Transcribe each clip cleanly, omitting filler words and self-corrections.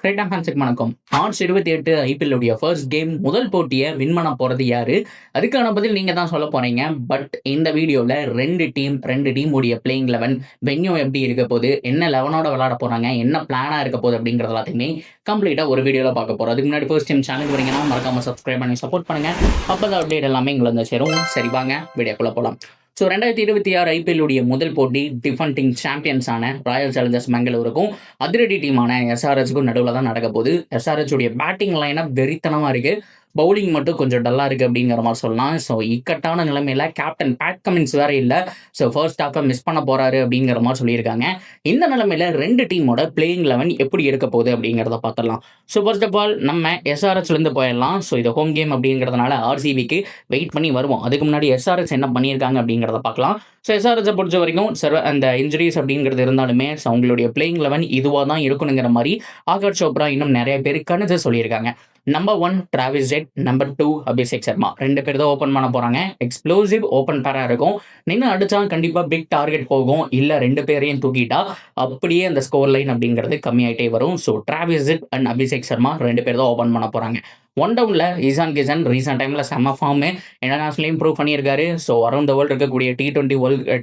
Great ஃபேன்ஸுக்கு வணக்கம். March 28 IPL உடைய ஃபர்ஸ்ட் கேம் முதல் போட்டியை வின் பண்ண போறது யாரு? அதுக்கான பதில் நீங்க தான் சொல்ல போறீங்க. பட் இந்த வீடியோல ரெண்டு டீம் உடைய பிளேயிங் 11 வென்யூ எப்படி இருக்க போகுது, என்ன 11ஓட விளையாட போறாங்க, என்ன பிளானா இருக்க போகுது அப்படிங்கறது எல்லாத்தையுமே கம்ப்ளீட்டா ஒரு வீடியோல பார்க்க போறோம். அதுக்கு முன்னாடி ஃபர்ஸ்ட் டைம் சேனல் வரீங்கன்னா மறக்காம சப்ஸ்கிரைப் பண்ணி சப்போர்ட் பண்ணுங்க. அப்பதான் அப்டேட் எல்லாமே எங்களை வந்து சேரும். சரி வாங்க வீடியோக்குள்ள போலாம். 2026 ஐபிஎல் உடைய முதல் போட்டி டிஃபெண்டிங் சாம்பியன்ஸான ராயல் சேலஞ்சர்ஸ் பெங்களூருக்கும் அதிரடி டீமான எஸ்ஆர்எச்சுக்கும் நடுவில் தான் நடக்க போகுது. எஸ்ஆர்எச் உடைய பேட்டிங் லைனப் வெறித்தனமா இருக்கு, பவுலிங் மட்டும் கொஞ்சம் டல்லா இருக்கு அப்படிங்கிற மாதிரி சொல்லலாம். ஸோ இக்கட்டான நிலைமையில கேப்டன் பேட் கமின்ஸ் வேற இல்லை. ஸோ ஃபர்ஸ்ட் ஹாஃபை மிஸ் பண்ண போறாரு அப்படிங்கிற மாதிரி சொல்லியிருக்காங்க. இந்த நிலைமையில ரெண்டு டீமோட பிளேயிங் 11 எப்படி இருக்க போகுது அப்படிங்கிறத பார்த்துடலாம். ஸோ ஃபர்ஸ்ட் ஆஃப் ஆல் நம்ம எஸ்ஆர்எச்லேருந்து போயிடலாம். ஸோ இது ஹோம் கேம் அப்படிங்கிறதுனால ஆர்சிபிக்கு வெயிட் பண்ணி வருவோம். அதுக்கு முன்னாடி எஸ்ஆர்எச் என்ன பண்ணியிருக்காங்க அப்படிங்கிறத பார்க்கலாம். ஸோ எஸ்ஆர்எச்சை பொறுத்த வரைக்கும் அந்த இன்ஜுரிஸ் அப்படிங்கிறது இருந்தாலுமே அவங்களுடைய பிளேயிங் 11 இதுவாக தான் இருக்கணுங்கிற மாதிரி ஆகாஷ் சோப்ரா இன்னும் நிறைய பேர் கணிச்சு சொல்லியிருக்காங்க. Number 1 Travis head, number 2 Abhishek Sharma, ரெண்டு பேர் தான் ஓப்பன் பண்ண போறாங்க. எக்ஸ்ப்ளோசிவ் ஓப்பன் பேரா இருக்கும். நின்று அடிச்சா கண்டிப்பா பிக் டார்கெட் போகும். இல்ல ரெண்டு பேரையும் தூக்கிட்டா அப்படியே அந்த ஸ்கோர் லைன் அப்படிங்கிறது கம்மியாயிட்டே வரும். So Travis head and Abhishek Sharma ரெண்டு பேர் தான் ஓப்பன் பண்ண போறாங்க. ஒன் டவுன்ல இசான் கிஷன் ரீசெண்ட் டைம்ல செம்ம ஃபார்ம் இன்டர்நேஷனலையும் ப்ரூவ் பண்ணியிருக்காரு. ஸோ அரௌண்ட் த வேர்ல்டு இருக்கக்கூடிய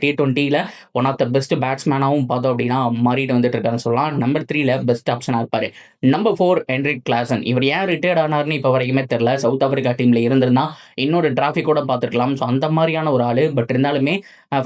T20 one of the best பேட்ஸ்மேனாகவும் பார்த்தோம் அப்படின்னா மாறிட்டு வந்துட்டு இருக்காருன்னு சொல்லலாம். நம்பர் 3ல பெஸ்ட் ஆப்ஷனாக இருப்பாரு. Number 4 Henrik Klaasen. இவர் ஏன் ரிட்டையர்ட் ஆனார்னு இப்போ வரைக்குமே தெரியல. சவுத் ஆப்பிரிக்கா டீம்ல இருந்திருந்தா இன்னொரு டிராஃபி கூட பார்த்துருக்கலாம். ஸோ அந்த மாதிரியான ஒரு ஆளு. பட் இருந்தாலுமே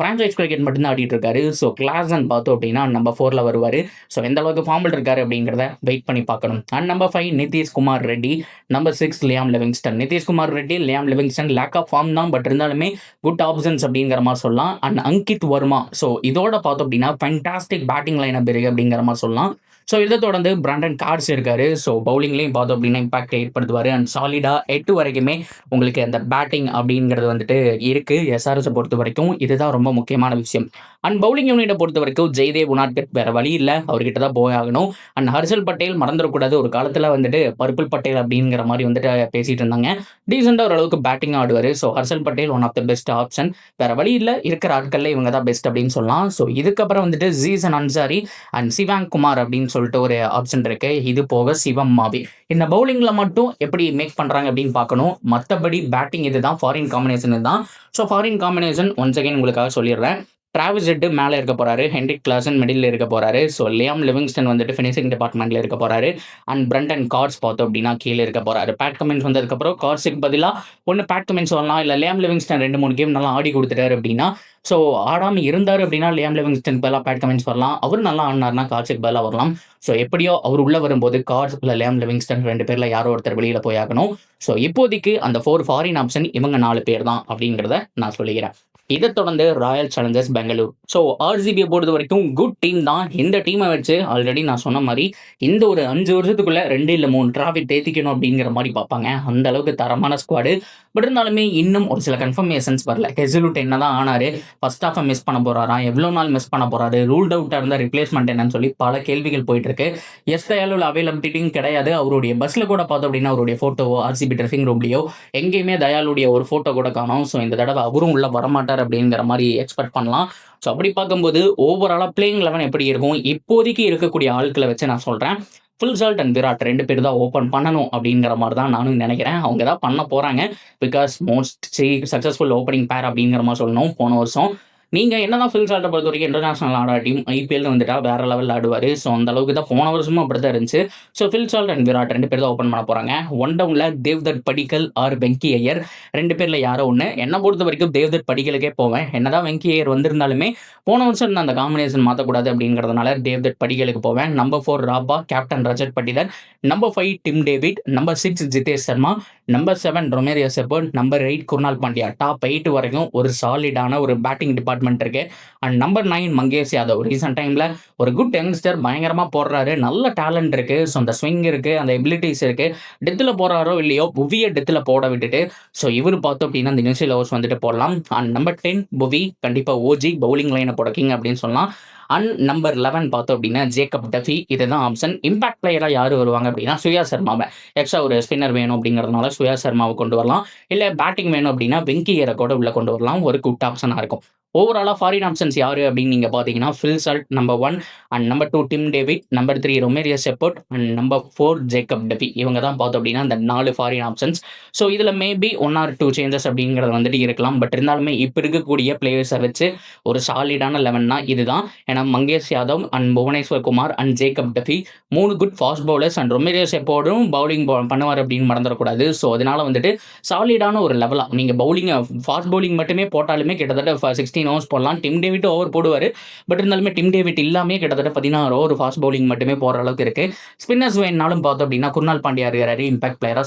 பிரான்சைஸ் கிரிக்கெட் மட்டும்தான் ஆடிட்டு இருக்காரு. ஸோ கிளாசன் பார்த்தோம் அப்படின்னா நம்பர் 4ல வருவார். ஸோ எந்த அளவுக்கு ஃபார்மில் இருக்காரு அப்படிங்கிறத வெயிட் பண்ணி பார்க்கணும். And number 5 Nitish Kumar Reddy, number 6 Liam Livingstone. Nitish Kumar Reddy, Liam Livingstone lack of form தான், பட் இருந்தாலுமே குட் ஆப்ஷன்ஸ் அப்படிங்கிற மாதிரி சொல்லலாம். அண்ட் அங்கித் வர்மா. ஸோ இதோட பார்த்தோம் அப்படின்னா ஃபேண்டாஸ்டிக் பேட்டிங் லைனப் இருக்கு அப்படிங்கிற மாதிரி சொல்லலாம். ஸோ இதை தொடர்ந்து பிராண்டன் கார்ட்ஸ் இருக்காரு. ஸோ பவுலிங்லையும் பார்த்தோம் அப்படின்னா இம்பாக்ட் ஏற்படுத்துவார். அண்ட் சாலிடா 8 வரைக்குமே உங்களுக்கு அந்த பேட்டிங் அப்படிங்கிறது வந்துட்டு இருக்கு. எஸ்ஆர்எஸை பொறுத்த வரைக்கும் இதுதான் ரொம்ப முக்கியமான விஷயம். அண்ட் பவுலிங் யூனிட்டை பொறுத்த வரைக்கும் ஜெய்தேவ் உனாட்கட் வேற வழி இல்லை, அவர்கிட்ட தான் போய் ஆகணும். அண்ட் ஹர்ஷல் பட்டேல் மறந்துடக்கூடாது. ஒரு காலத்தில் வந்துட்டு பர்பிள் பட்டேல் அப்படிங்கிற மாதிரி வந்துட்டு பேசிட்டு இருந்தாங்க. டீசெண்டாக ஓரளவுக்கு பேட்டிங் ஆடுவார். So Harshal Patel one of the best option. வேற வழி இல்லை, இருக்கிற ஆட்கள்ல இவங்க தான் பெஸ்ட் அப்படின்னு சொல்லலாம். ஸோ இதுக்கப்புறம் வந்துட்டு ஜீசன் அன்சாரி அண்ட் சிவாங் குமார் அப்படின்னு சொல்லிட்டு ஒரு ஆப்ஷன் இருக்கு. இது போக சிவம் மாவி. இந்த பவுலிங்ல மட்டும் எப்படி மேக் பண்றாங்க அப்படின்னு பார்க்கணும். மற்றபடி பேட்டிங் இதுதான், ஃபாரின் காம்பினேஷன் தான். So foreign combination once again உங்களுக்காக சொல்லிடுறேன். டிராவிஸ் ஹெட் மேலே இருக்க போறாரு, ஹென்ரிக் கிளாசன் மிடில் இருக்க போறாரு. ஸோ லியாம் லிவிங்ஸ்டன் வந்துட்டு ஃபினிஷிங் டிபார்ட்மெண்ட்ல இருக்க போறாரு. அண்ட் பிரண்டன் கார்ட்ஸ் பார்த்தோம் அப்படின்னா கீழே இருக்க போறாரு. பேட் கமின்ஸ் வந்ததுக்கப்புறம் கார்ட்ஸுக்கு பதிலாக ஒன்று பேட் கமின்ஸ் சொல்லலாம், இல்லை லியாம் லிவிங்ஸ்டன் 2-3 கேம் நல்லா ஆடி கொடுத்துட்டாரு அப்படின்னா. ஸோ ஆடாமல் இருந்தார் அப்படின்னா லியாம் லிவிங்ஸ்டன் பதிலாக பேட் கமின்ஸ் வரலாம். அவர் நல்லா ஆடினார்னா கார்ட்ஸுக்கு பதிலாக வரலாம். ஸோ எப்படியோ அவர் உள்ள வரும்போது கார்ட்ஸ் இல்லை லியாம் லிவிங்ஸ்டன் ரெண்டு பேர்ல யாரோ ஒருத்தர் வெளியில போய் ஆகணும். ஸோ இப்போதைக்கு அந்த 4 ஃபாரின் ஆப்ஷன் இவங்க 4 பேர் தான் அப்படிங்கிறத நான் சொல்லிக்கிறேன். இதை தொடர்ந்து ராயல் சேலஞ்சர்ஸ் பெங்களூர். ஸோ ஆர்சிபியை பொறுத்த வரைக்கும் குட் டீம் தான். இந்த டீமை வச்சு ஆல்ரெடி நான் சொன்ன மாதிரி இந்த ஒரு 5 வருஷத்துக்குள்ள 2 இல்லை 3 டிராஃபி தேத்திக்கணும் அப்படிங்கிற மாதிரி பார்ப்பாங்க. அந்த அளவுக்கு தரமான ஸ்குவாடு. பட் இருந்தாலுமே இன்னும் ஒரு சில கன்ஃபர்மேஷன்ஸ் வரல. ஹெசல்வுட் என்னதான் ஆனாரு, ஃபர்ஸ்ட் ஹாஃபை மிஸ் பண்ண போறாரா, எவ்வளோ நாள் மிஸ் பண்ண போறாரு, ரூல்ட் அவுட்டாக இருந்தால் ரிப்ளேஸ்மெண்ட் என்னன்னு சொல்லி பல கேள்விகள் போயிட்டு இருக்கு. எஸ் தயாலோட அவைலபிலிட்டியும் கிடையாது. அவருடைய பஸ்ல கூட பார்த்தோம் அப்படின்னா அவருடைய போட்டோவோ ஆர்சிபி ட்ரெஸ்ஸிங் ரூம்லையோ எங்கேயுமே தயாலுடைய ஒரு போட்டோ கூட காணோம். ஸோ இந்த தடவை அவரும் உள்ள வரமாட்டார் அப்படிங்கிற மாதிரி எக்ஸ்பெக்ட் பண்ணலாம். ஸோ அப்படி பார்க்கும்போது ஓவராலாக பிளேயிங் 11 எப்படி இருக்கும் இப்போதைக்கு இருக்கக்கூடிய ஆட்களை வச்சு நான் சொல்கிறேன். ஃபுல் சால்ட் அண்ட் விராட் ரெண்டு பேர் தான் ஓப்பன் பண்ணணும் அப்படிங்கிற மாதிரி தான் நானும் நினைக்கிறேன். அவங்க தான் பண்ண போகிறாங்க. பிகாஸ் மோஸ்ட் சக்ஸஸ்ஃபுல் ஓப்பனிங் பேர் அப்படிங்கிற மாதிரி சொல்லணும். போன வருஷம் நீங்கள் என்ன தான் ஃபில் சால்ட்டை பொறுத்த வரைக்கும் இன்டர்நேஷனல் ஆட டீம் ஐபிஎல் வந்துட்டா வேறு லெவலில் ஆடுவார். ஸோ அந்த அளவுக்கு தான் போன வருஷமும் அப்படி தான் இருந்துச்சு. So Phil Salt and Virat ரெண்டு பேர் தான் ஓப்பன் பண்ண போகிறாங்க. ஒன் டவுனில் தேவ்தத் படிக்கல் ஆர் வெங்கி ஐயர் ரெண்டு பேரில் யாரோ ஒன்று. என்னை பொறுத்த வரைக்கும் தேவ்தத் படிக்கலுக்கே போவேன். என்னதான் வெங்கி ஐயர் வந்திருந்தாலுமே போன வருஷம் நான் அந்த காம்பினேஷன் மாற்றக்கூடாது அப்படிங்கிறதுனால தேவ்தத் படிக்கலுக்கு போவேன். Number 4 Rafah, captain Rajat Patidar. Number 5 dim David. Number 6 Jitesh Sharma. Number 7 Romario Sheppard. Number 8 Krunal Pandya. Top 8 வரைக்கும் ஒரு சாலிடான ஒரு பேட்டிங் டிபார்ட்மெண்ட் இருக்கு. And number 9 Mangesh Yadav. Recent டைம்ல ஒரு குட் யங்ஸ்டர், பயங்கரமா போடுறாரு, நல்ல டேலண்ட் இருக்கு. ஸோ அந்த ஸ்விங் இருக்கு, அந்த எபிலிட்டிஸ் இருக்கு. டெத்தில் போறாரோ இல்லையோ புவியை டெத்தில் போட விட்டுட்டு ஸோ இவர் பார்த்தோம் அப்படின்னா இந்த நியூசில் ஓவர்ஸ் வந்துட்டு போடலாம். அண்ட் நம்பர் 10 புவி கண்டிப்பா ஓஜி பவுலிங் லைனை போட கிங் அப்படின்னு சொல்லலாம். அண்ட் நம்பர் 11 பார்த்தோம் அப்படின்னா ஜேக்கப் டஃபி. இதுதான் ஆப்ஷன். இம்பாக்ட் பிளேயராக யார் வருவாங்க அப்படின்னா சுயா சர்மாவை. எக்ஸ்ட்ரா ஒரு ஸ்பின்னர் வேணும் அப்படிங்கிறதுனால சுயா சர்மாவை கொண்டு வரலாம். இல்லை பேட்டிங் வேணும் அப்படின்னா வெங்கி ஐயரை கூட உள்ள கொண்டு வரலாம். ஒரு குட் ஆப்ஷனாக இருக்கும். ஓவராலா ஃபாரின் ஆப்ஷன்ஸ் யாரு அப்படின்னு நீங்க பார்த்தீங்கன்னா, Phil Salt number 1 and number 2 Tim David, number 3 Romario Shepherd and number 4 Jacob Duffy. இவங்க தான் பார்த்தோம் அப்படின்னா அந்த 4 ஃபாரின் ஆப்ஷன்ஸ். ஸோ இதில மேபி 1 ஆர் 2 சேஞ்சஸ் அப்படிங்கிறது வந்துட்டு இருக்கலாம். பட் இருந்தாலுமே இப்ப இருக்கக்கூடிய பிளேயர்ஸ வச்சு ஒரு சாலிடான 11னா இதுதான். ஏன்னா Mangesh Yadav and Bhuvneshwar Kumar and Jacob Duffy 3 good fast bowlers and Romario செப்பர்டும் பவுலிங் பண்ணுவார் அப்படின்னு மறந்துடக்கூடாது. ஸோ அதனால வந்துட்டு சாலிடான ஒரு லெவலா நீங்க ஃபாஸ்ட் பவுலிங் மட்டுமே போட்டாலுமே கிட்டத்தட்ட 16 ஓவர்ஸ் போடலாம். டிம் டேவிட் ஓவர் போடுவாரு. பட் இருந்தாலுமே டிம் டேவிட் இல்லாமே கிட்டத்தட்ட 16 ஓவர் ஃபாஸ்ட் பவுலிங் மட்டுமே போற அளவுக்கு இருக்கு. ஸ்பின்னர்ஸ் வேணுனாலும் பார்த்தோம் அப்படின்னா குர்னால் பாண்டியா இருக்கிறாரு இம்பாக்ட் பிளேயரா.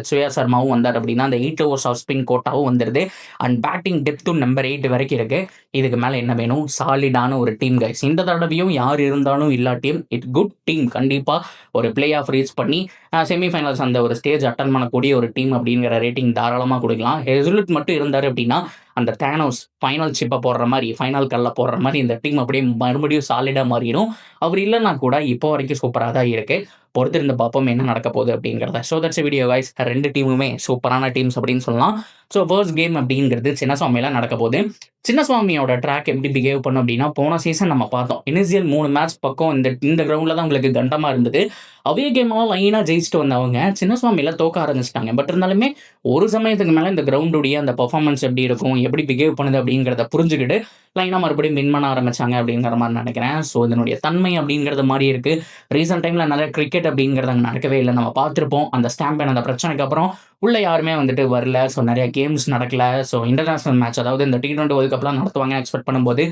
சுயா சர்மாவும் வந்தார் அப்படின்னா அந்த 8 ஓவர்ஸ் ஆஃப் ஸ்பின் கோட்டாவும் வந்துருது. அண்ட் பேட்டிங் டெப்த்தும் நம்பர் 8 வரைக்கும் இருக்கு. இதுக்கு மேல என்ன வேணும்? சாலிடான ஒரு டீம் கைஸ். இந்த தடவையும் யார் இருந்தாலும் இல்லாட்டியும் குட் டீம். கண்டிப்பா ஒரு பிளே ஆஃப் ரீச் பண்ணி செமிஃபைனல்ஸ் அந்த ஒரு ஸ்டேஜ் அட்டன் பண்ணக்கூடிய ஒரு டீம் அப்படிங்கிற ரேட்டிங் தாராளமாக கொடுக்கலாம். ஹெசுலட் மட்டும் இருந்தார் அப்படின்னா அந்த தேனோஸ் ஃபைனல் சிப்பை போடுற மாதிரி, ஃபைனல் கல்ல போடுற மாதிரி இந்த டீம் அப்படியே மறுபடியும் சாலிடாக மாறிடும். அவர் இல்லைன்னா கூட இப்போ வரைக்கும் சூப்பராக தான் இருக்கு. பொறுத்திருந்து பார்ப்போம் என்ன நடக்க போகுது அப்படிங்கிறத. So that's video guys. 2 டீமுமே சூப்பரான டீம்ஸ் அப்படின்னு சொல்லலாம். ஸோ ஃபர்ஸ்ட் கேம் அப்படிங்கிறது சின்னசுவாமியில் நடக்க போகுது. சின்னசுவாமியோட ட்ராக் எப்படி பிஹேவ் பண்ணும் அப்படின்னா, போன சீசன் நம்ம பார்த்தோம். இனிஷியல் 3 மேட்ச் பக்கம் இந்த கிரவுண்டில் தான் உங்களுக்கு கண்டமாக இருந்தது. அவே கேமெல்லாம் லைனாக ஜெயிச்சுட்டு வந்தவங்க சின்னசுவாமியில் தோக்க ஆரம்பிச்சிட்டாங்க. பட் இருந்தாலுமே ஒரு சமயத்துக்கு மேலே இந்த கிரவுண்டுடைய அந்த பர்ஃபார்மன்ஸ் எப்படி இருக்கும், எப்படி பிஹேவ் பண்ணுது அப்படிங்கிறத புரிஞ்சுக்கிட்டு லைனாக மறுபடியும் வின் பண்ண ஆரம்பிச்சாங்க அப்படிங்கிற மாதிரி நினைக்கிறேன். ஸோ இதனுடைய தன்மை அப்படிங்கிறது மாதிரி இருக்கு. ரீசெண்ட் டைமில் நிறைய கிரிக்கெட் அப்படிங்கிறது அங்கே நடக்கவே இல்லை. நம்ம பார்த்துருப்போம் அந்த ஸ்டாம்பின் அந்த பிரச்சனைக்கு அப்புறம் உள்ள யாருமே வந்துட்டு வரல. ஸோ நிறைய கேம்ஸ் நடக்கல. ஸோ இன்டர்நேஷனல் மேட்ச் அதாவது இந்த T20 வேர்ல்ட் கப்லாம் நடத்துவாங்க எக்ஸ்பெக்ட் பண்ணும்போது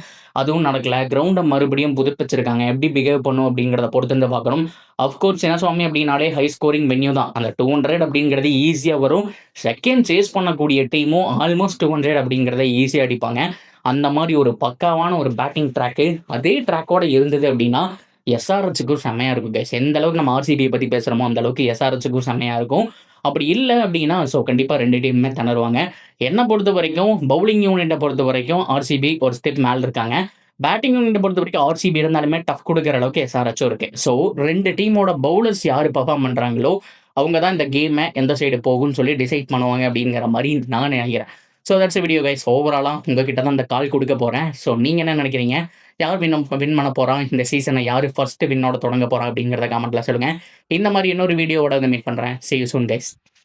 அதுவும் நடக்கல. கிரவுண்டை மறுபடியும் புதுப்பிச்சிருக்காங்க. எப்படி பிஹேவ் பண்ணும் அப்படிங்கிறத பொறுத்து பார்க்கணும். அஃப்கோர்ஸ் சின்னசுவாமி அப்படின்னாலே ஹை ஸ்கோரிங் வென்யூ தான். அந்த 200 அப்படிங்கிறது ஈஸியாக வரும். செகண்ட் சேஸ் பண்ணக்கூடிய டீமும் ஆல்மோஸ்ட் 200 அப்படிங்கிறத ஈஸியாக அடிப்பாங்க. அந்த மாதிரி ஒரு பக்காவான ஒரு பேட்டிங் ட்ராக்கு அதே ட்ராக்கோட இருந்தது அப்படின்னா எஸ்ஆர்ஹெச்சுக்கும் செம்மையாக இருக்கும் கைஸ். எந்த அளவுக்கு நம்ம ஆர்சிபியை பற்றி பேசுகிறோமோ அந்த அளவுக்கு எஸ்ஆர்ஹெச்சுக்கும் செம்மையாக இருக்கும். அப்படி இல்லை அப்படின்னா ஸோ கண்டிப்பாக 2 டீமுமே திணறுவாங்க. என்னை பொறுத்த வரைக்கும் பவுலிங் யூனிட்டை பொறுத்த வரைக்கும் ஆர்சிபி ஒரு ஸ்டெப் மேலே இருக்காங்க. பேட்டிங் யூனிட்டை பொறுத்த வரைக்கும் ஆர்சிபி இருந்தாலுமே டஃப் கொடுக்குற அளவுக்கு எஸ்ஆர்ஹெச்சும் இருக்கு. ஸோ 2 டீமோட பவுலர்ஸ் யார் பர்ஃபார்ம் பண்ணுறாங்களோ அவங்க தான் இந்த கேமை எந்த சைடு போகும்னு சொல்லி டிசைட் பண்ணுவாங்க அப்படிங்கிற மாதிரி நான் நினைக்கிறேன். So that's video guys. ஓவராலாக உங்ககிட்ட தான் இந்த கால் கொடுக்க போகிறேன். ஸோ நீங்கள் என்ன நினைக்கிறீங்க? யார் வின் பண்ண போகிறான் இந்த சீசனை, யார் ஃபர்ஸ்ட் வின்னோட தொடங்க போகிறான் அப்படிங்கிறத கமெண்ட்டில் சொல்லுங்கள். இந்த மாதிரி இன்னொரு வீடியோவோட வந்து மீட் பண்ணுறேன். See you soon guys.